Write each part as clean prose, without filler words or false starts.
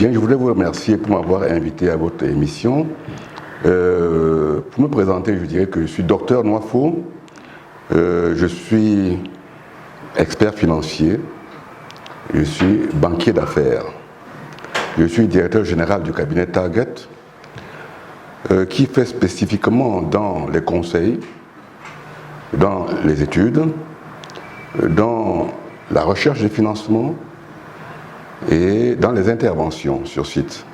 Bien, je voulais vous remercier pour m'avoir invité à votre émission. Pour me présenter, je dirais que je suis docteur Nwafo. Je suis expert financier. Je suis banquier d'affaires. Je suis directeur général du cabinet Target, qui fait spécifiquement dans les conseils, dans les études, dans la recherche de financement et dans les interventions sur site.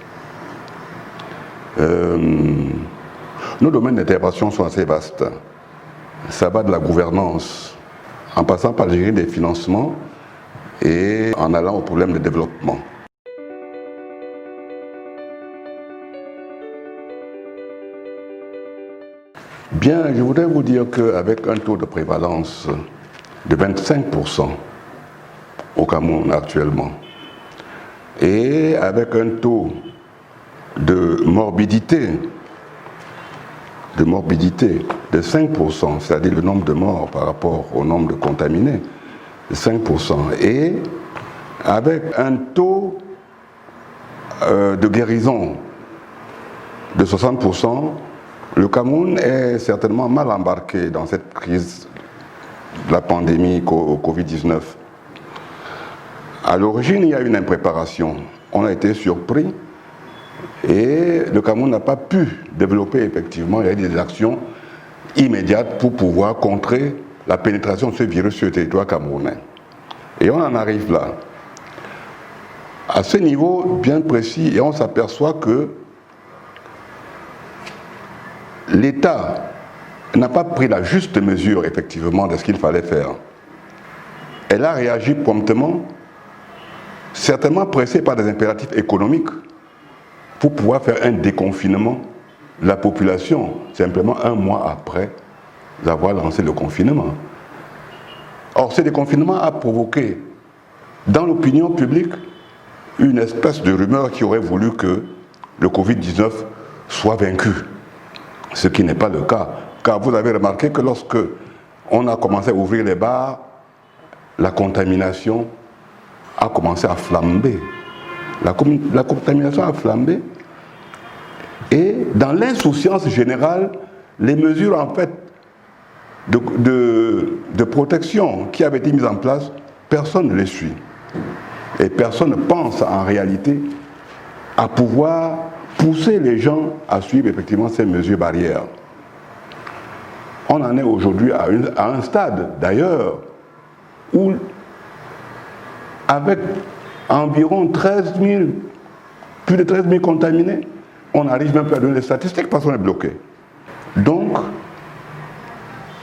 Nos domaines d'intervention sont assez vastes. Ça va de la gouvernance, en passant par gérer des financements et en allant au problème de développement. Bien, je voudrais vous dire qu'avec un taux de prévalence de 25% au Cameroun actuellement, et avec un taux de morbidité de 5%, c'est-à-dire le nombre de morts par rapport au nombre de contaminés, de 5%, et avec un taux de guérison de 60%, le Cameroun est certainement mal embarqué dans cette crise de la pandémie Covid-19. À l'origine, il y a une impréparation. On a été surpris et le Cameroun n'a pas pu développer effectivement des actions immédiates pour pouvoir contrer la pénétration de ce virus sur le territoire camerounais. Et on en arrive là, à ce niveau bien précis, et on s'aperçoit que l'État n'a pas pris la juste mesure effectivement de ce qu'il fallait faire. Elle a réagi promptement, certainement pressée par des impératifs économiques, pour pouvoir faire un déconfinement de la population, simplement un mois après avoir lancé le confinement. Or, ce déconfinement a provoqué dans l'opinion publique une espèce de rumeur qui aurait voulu que le Covid-19 soit vaincu. Ce qui n'est pas le cas, car vous avez remarqué que lorsque on a commencé à ouvrir les bars, la contamination a commencé à flamber. La contamination a flambé et dans l'insouciance générale, les mesures en fait de protection qui avaient été mises en place, personne ne les suit. Et personne ne pense en réalité à pouvoir pousser les gens à suivre effectivement ces mesures barrières. On en est aujourd'hui à un stade d'ailleurs où avec environ plus de 13 000 contaminés, on n'arrive même plus à donner les statistiques parce qu'on est bloqué. Donc,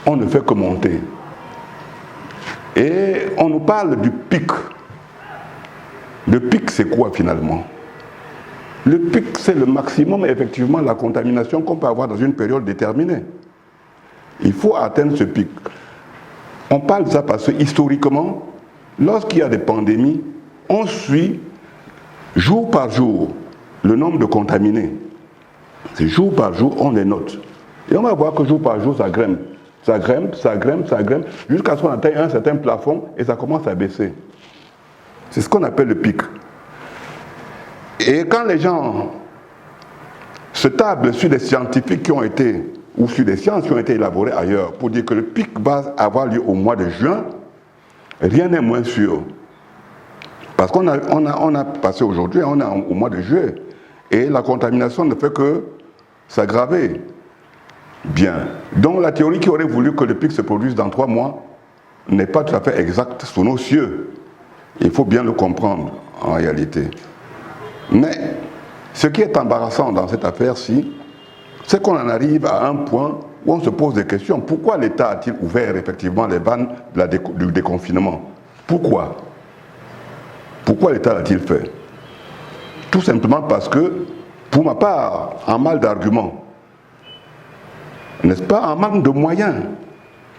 on ne fait que monter. Et on nous parle du pic. Le pic, c'est quoi finalement? Le pic, c'est le maximum, effectivement, de la contamination qu'on peut avoir dans une période déterminée. Il faut atteindre ce pic. On parle de ça parce que, historiquement, lorsqu'il y a des pandémies, on suit jour par jour le nombre de contaminés. C'est jour par jour, on les note. Et on va voir que jour par jour, ça grimpe. Ça grimpe, ça grimpe, ça grimpe, jusqu'à ce qu'on atteigne un certain plafond et ça commence à baisser. C'est ce qu'on appelle le pic. Et quand les gens se tablent sur des scientifiques qui ont été, ou sur des sciences qui ont été élaborées ailleurs, pour dire que le pic va avoir lieu au mois de juin, rien n'est moins sûr. Parce qu'on a passé aujourd'hui, on est au mois de juillet, et la contamination ne fait que s'aggraver. Bien. Donc la théorie qui aurait voulu que le pic se produise dans 3 mois n'est pas tout à fait exacte sous nos cieux. Il faut bien le comprendre en réalité. Mais ce qui est embarrassant dans cette affaire-ci, c'est qu'on en arrive à un point où on se pose des questions. Pourquoi l'État a-t-il ouvert effectivement les vannes du déconfinement? Pourquoi? Pourquoi l'État l'a-t-il fait? Tout simplement parce que, pour ma part, en mal d'arguments, n'est-ce pas, en manque de moyens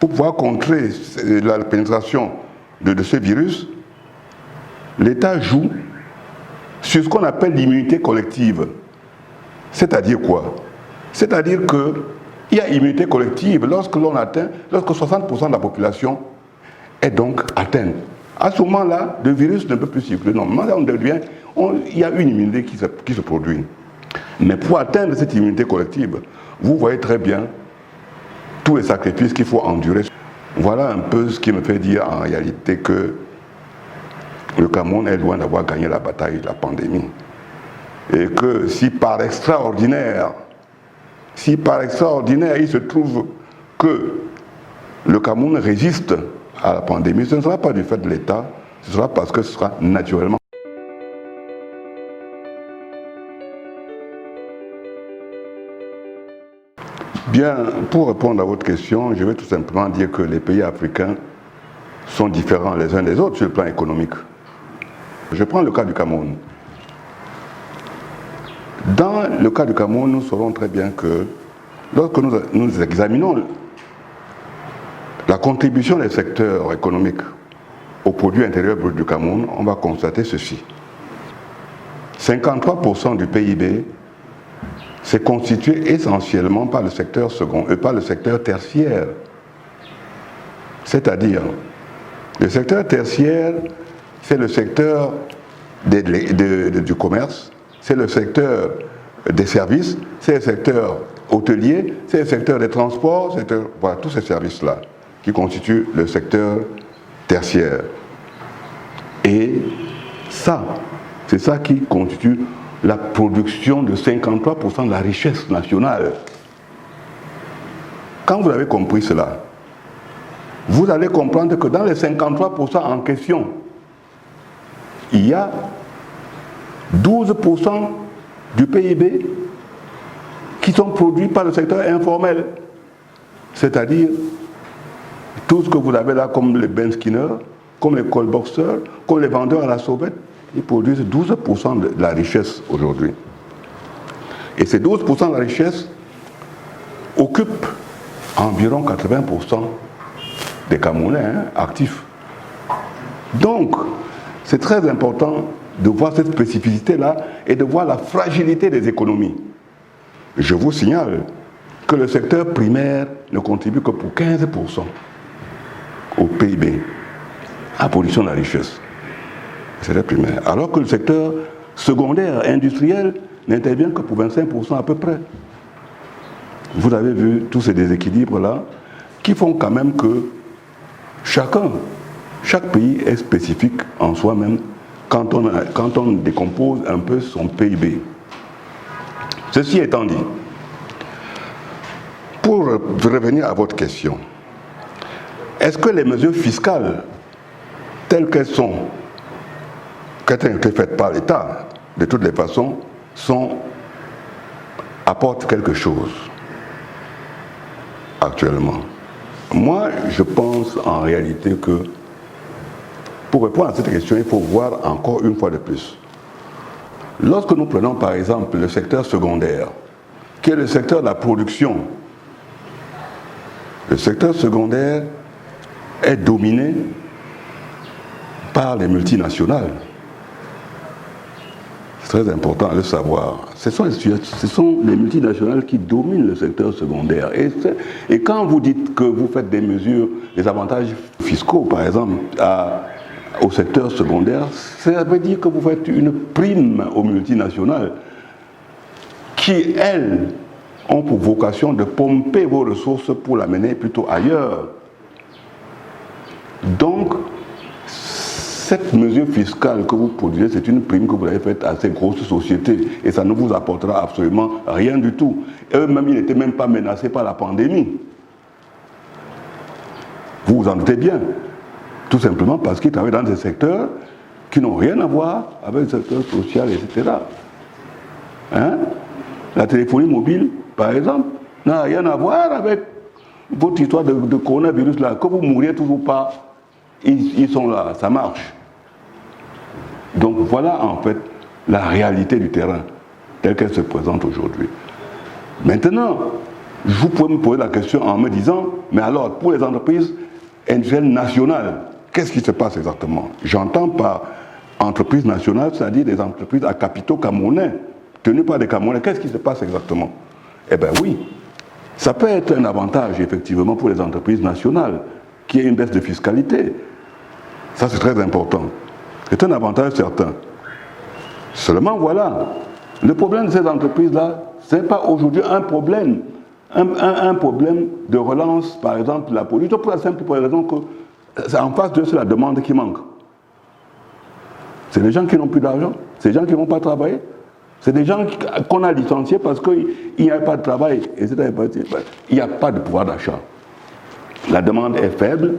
pour pouvoir contrer la pénétration de ce virus, l'État joue sur ce qu'on appelle l'immunité collective. C'est-à-dire quoi? C'est-à-dire qu'il y a immunité collective lorsque 60% de la population est donc atteinte. À ce moment-là, le virus ne peut plus circuler. Normalement, il y a une immunité qui se produit. Mais pour atteindre cette immunité collective, vous voyez très bien tous les sacrifices qu'il faut endurer. Voilà un peu ce qui me fait dire en réalité que le Cameroun est loin d'avoir gagné la bataille de la pandémie. Et que si par extraordinaire, il se trouve que le Cameroun résiste à la pandémie, ce ne sera pas du fait de l'État, ce sera parce que ce sera naturellement. Bien, pour répondre à votre question, je vais tout simplement dire que les pays africains sont différents les uns des autres sur le plan économique. Je prends le cas du Cameroun. Dans le cas du Cameroun, nous saurons très bien que lorsque nous examinons la contribution des secteurs économiques au produit intérieur brut du Cameroun, on va constater ceci. 53% du PIB s'est constitué essentiellement par le secteur par le secteur tertiaire. C'est-à-dire, le secteur tertiaire, c'est le secteur du commerce, c'est le secteur des services, c'est le secteur hôtelier, c'est le secteur des transports, voilà, tous ces services-là qui constituent le secteur tertiaire. Et ça, c'est ça qui constitue la production de 53% de la richesse nationale. Quand vous avez compris cela, vous allez comprendre que dans les 53% en question, il y a 12% du PIB qui sont produits par le secteur informel. C'est-à-dire tout ce que vous avez là comme les Ben Skinner, comme les callboxers, comme les vendeurs à la sauvette, ils produisent 12% de la richesse aujourd'hui. Et ces 12% de la richesse occupent environ 80% des Camerounais actifs. Donc, c'est très important de voir cette spécificité-là et de voir la fragilité des économies. Je vous signale que le secteur primaire ne contribue que pour 15% au PIB, à la production de la richesse. C'est le primaire. Alors que le secteur secondaire, industriel, n'intervient que pour 25% à peu près. Vous avez vu tous ces déséquilibres-là qui font quand même que chaque pays est spécifique en soi-même quand on décompose un peu son PIB. Ceci étant dit, pour revenir à votre question, est-ce que les mesures fiscales telles qu'elles sont, qui ont été faites par l'État, de toutes les façons, apportent quelque chose actuellement? Moi, je pense en réalité que pour répondre à cette question, il faut voir encore une fois de plus. Lorsque nous prenons par exemple le secteur secondaire, qui est le secteur de la production, le secteur secondaire est dominé par les multinationales. C'est très important de le savoir. Ce sont les multinationales qui dominent le secteur secondaire. Et quand vous dites que vous faites des mesures, des avantages fiscaux, par exemple, au secteur secondaire, ça veut dire que vous faites une prime aux multinationales qui, elles, ont pour vocation de pomper vos ressources pour l'amener plutôt ailleurs. Donc, cette mesure fiscale que vous produisez, c'est une prime que vous avez faite à ces grosses sociétés et ça ne vous apportera absolument rien du tout. Eux-mêmes, ils n'étaient même pas menacés par la pandémie. Vous vous en doutez bien. Tout simplement parce qu'ils travaillent dans des secteurs qui n'ont rien à voir avec le secteur social, etc. Hein? La téléphonie mobile, par exemple, n'a rien à voir avec votre histoire de coronavirus là. Que vous mouriez toujours pas, ils sont là, ça marche. Donc voilà en fait la réalité du terrain telle qu'elle se présente aujourd'hui. Maintenant, vous pouvez me poser la question en me disant, mais alors pour les entreprises industrielles nationales, qu'est-ce qui se passe exactement? J'entends par entreprises nationales, c'est-à-dire des entreprises à capitaux camerounais, tenues par des Camerounais. Qu'est-ce qui se passe exactement? Eh bien oui, ça peut être un avantage effectivement pour les entreprises nationales, qu'il y ait une baisse de fiscalité. Ça c'est très important. C'est un avantage certain. Seulement voilà, le problème de ces entreprises-là, ce n'est pas aujourd'hui un problème de relance, par exemple, de la production, pour la simple raison que c'est en face d'eux, c'est la demande qui manque. C'est des gens qui n'ont plus d'argent, c'est des gens qui ne vont pas travailler, c'est des gens qu'on a licenciés parce qu'il n'y a pas de travail, et il n'y a pas de pouvoir d'achat. La demande est faible,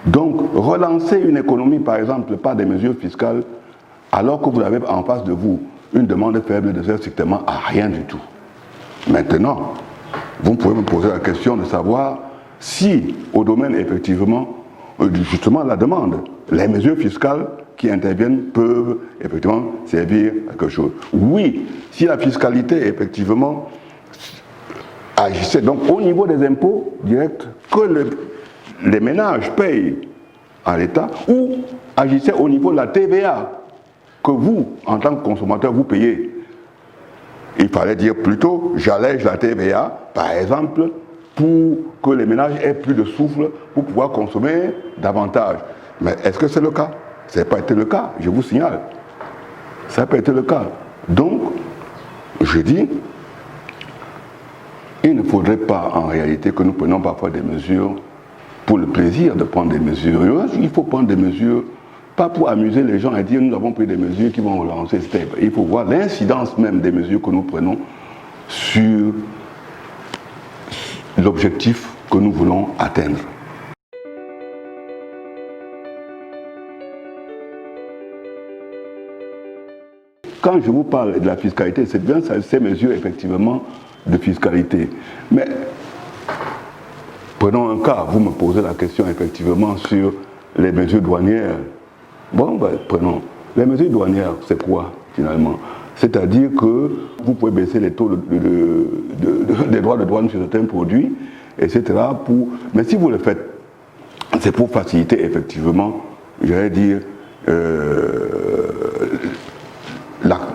donc relancer une économie, par exemple, par des mesures fiscales, alors que vous avez en face de vous une demande faible, ne sert strictement à rien du tout. Maintenant, vous pouvez me poser la question de savoir si, au domaine effectivement, justement la demande, les mesures fiscales qui interviennent peuvent effectivement servir à quelque chose. Oui, si la fiscalité effectivement agissait donc au niveau des impôts directs que les ménages payent à l'État, ou agissait au niveau de la TVA que vous, en tant que consommateur, vous payez. Il fallait dire plutôt, j'allège la TVA, par exemple, pour que les ménages aient plus de souffle pour pouvoir consommer davantage. Mais est-ce que c'est le cas? Ça n'a pas été le cas, je vous signale. Ça n'a pas été le cas. Donc, je dis, il ne faudrait pas en réalité que nous prenions parfois des mesures pour le plaisir de prendre des mesures. Il faut prendre des mesures, pas pour amuser les gens et dire nous avons pris des mesures qui vont relancer. Il faut voir l'incidence même des mesures que nous prenons sur l'objectif que nous voulons atteindre. Quand je vous parle de la fiscalité, c'est bien ces mesures effectivement de fiscalité. Mais prenons un cas, vous me posez la question effectivement sur les mesures douanières. Bon, ben, prenons. Les mesures douanières, c'est quoi finalement? C'est-à-dire que vous pouvez baisser les taux des droits de douane sur certains produits, etc. Mais si vous le faites, c'est pour faciliter effectivement, j'allais dire,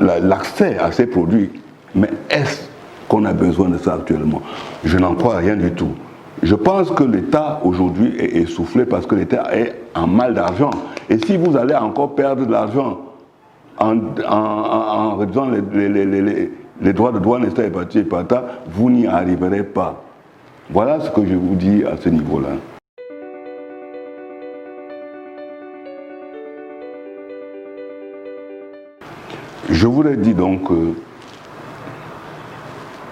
l'accès à ces produits. Mais est-ce qu'on a besoin de ça actuellement? Je n'en crois rien du tout. Je pense que l'État aujourd'hui est essoufflé parce que l'État est en mal d'argent. Et si vous allez encore perdre de l'argent en réduisant les droits de douane, etc., vous n'y arriverez pas. Voilà ce que je vous dis à ce niveau-là. Je vous l'ai dit donc,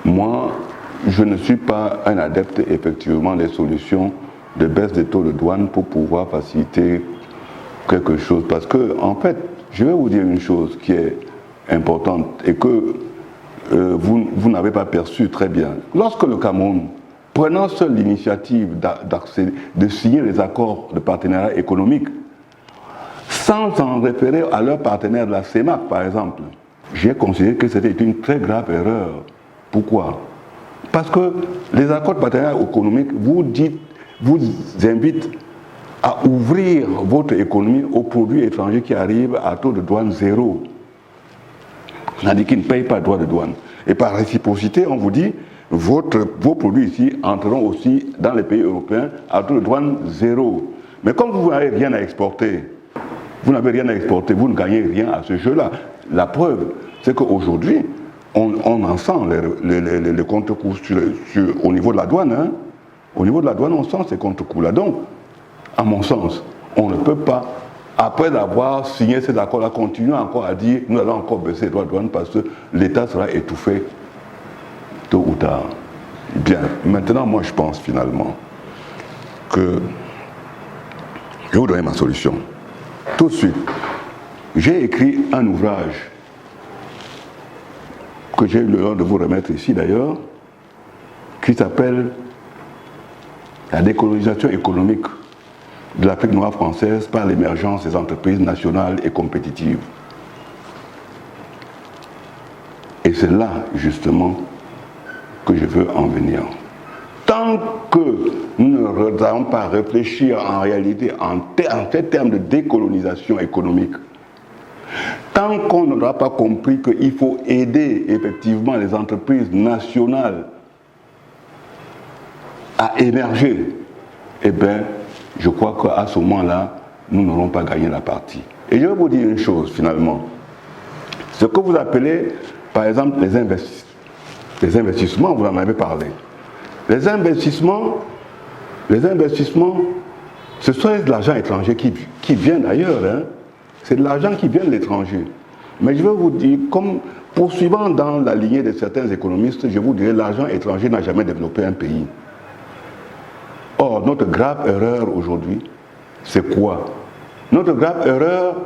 moi, je ne suis pas un adepte effectivement des solutions de baisse des taux de douane pour pouvoir faciliter quelque chose. Parce que, en fait, je vais vous dire une chose qui est importante et que vous n'avez pas perçu très bien. Lorsque le Cameroun, prenant seul l'initiative de signer les accords de partenariat économique, sans s'en référer à leurs partenaires de la CEMAC, par exemple, j'ai considéré que c'était une très grave erreur. Pourquoi? Parce que les accords de partenariat économique vous invitent à ouvrir votre économie aux produits étrangers qui arrivent à taux de douane zéro. C'est-à-dire qu'ils ne payent pas de droit de douane. Et par réciprocité, on vous dit, vos produits ici entreront aussi dans les pays européens à taux de douane zéro. Mais comme vous n'avez rien à exporter, vous ne gagnez rien à ce jeu-là. La preuve, c'est qu'aujourd'hui, on en sent les contre-coups au niveau de la douane. Hein. Au niveau de la douane, on sent ces contre-coups-là. Donc, à mon sens, on ne peut pas, après avoir signé ces accords-là, continuer encore à dire nous allons encore baisser les droits de douane parce que l'État sera étouffé tôt ou tard. Bien, maintenant, moi, je pense finalement que je vais vous donner ma solution. Tout de suite, j'ai écrit un ouvrage que j'ai eu l'honneur de vous remettre ici d'ailleurs, qui s'appelle « La décolonisation économique de l'Afrique noire française par l'émergence des entreprises nationales et compétitives ». Et c'est là, justement, que je veux en venir. Tant que nous n'allons pas réfléchir en réalité en ces termes de décolonisation économique, tant qu'on n'aura pas compris qu'il faut aider effectivement les entreprises nationales à émerger, eh bien, je crois qu'à ce moment-là, nous n'aurons pas gagné la partie. Et je vais vous dire une chose finalement. Ce que vous appelez, par exemple, les investissements, vous en avez parlé. Les investissements, ce sont de l'argent étranger qui vient d'ailleurs. Hein. C'est de l'argent qui vient de l'étranger. Mais je vais vous dire, comme poursuivant dans la lignée de certains économistes, je vous dirais l'argent étranger n'a jamais développé un pays. Or, notre grave erreur aujourd'hui, c'est quoi? Notre grave erreur,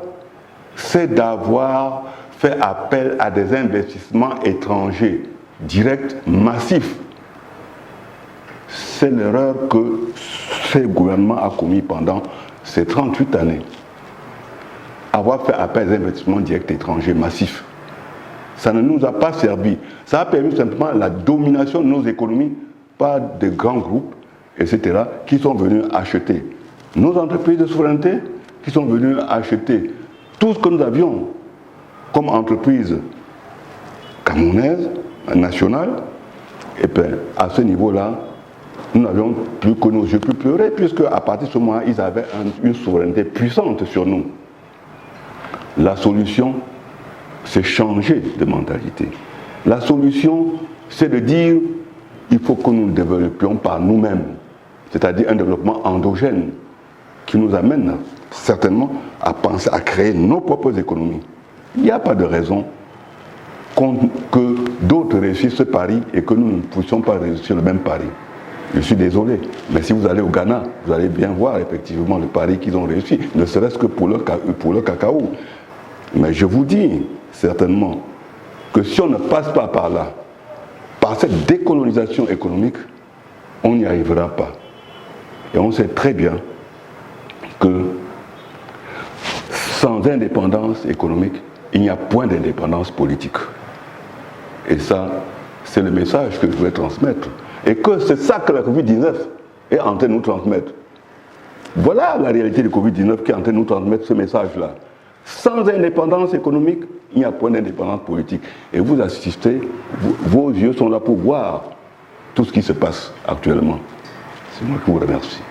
c'est d'avoir fait appel à des investissements étrangers, directs, massifs. C'est l'erreur que ce gouvernement a commis pendant ces 38 années. Avoir fait appel à des investissements directs étrangers massifs. Ça ne nous a pas servi. Ça a permis simplement la domination de nos économies par des grands groupes, etc., qui sont venus acheter nos entreprises de souveraineté, qui sont venus acheter tout ce que nous avions comme entreprise camerounaise, nationale. Et bien, à ce niveau-là, nous n'avions plus que nos yeux plus pleurer, puisque à partir de ce moment, ils avaient une souveraineté puissante sur nous. La solution, c'est changer de mentalité. La solution, c'est de dire il faut que nous développions par nous-mêmes, c'est-à-dire un développement endogène qui nous amène certainement à penser à créer nos propres économies. Il n'y a pas de raison que d'autres réussissent ce pari et que nous ne puissions pas réussir le même pari. Je suis désolé, mais si vous allez au Ghana, vous allez bien voir effectivement le pari qu'ils ont réussi, ne serait-ce que pour le cacao. Mais je vous dis certainement que si on ne passe pas par là, par cette décolonisation économique, on n'y arrivera pas. Et on sait très bien que sans indépendance économique, il n'y a point d'indépendance politique. Et ça, c'est le message que je voulais transmettre. Et que c'est ça que la Covid-19 est en train de nous transmettre. Voilà la réalité du Covid-19 qui est en train de nous transmettre ce message-là. Sans indépendance économique, il n'y a point d'indépendance politique. Et vous assistez, vos yeux sont là pour voir tout ce qui se passe actuellement. C'est moi qui vous remercie.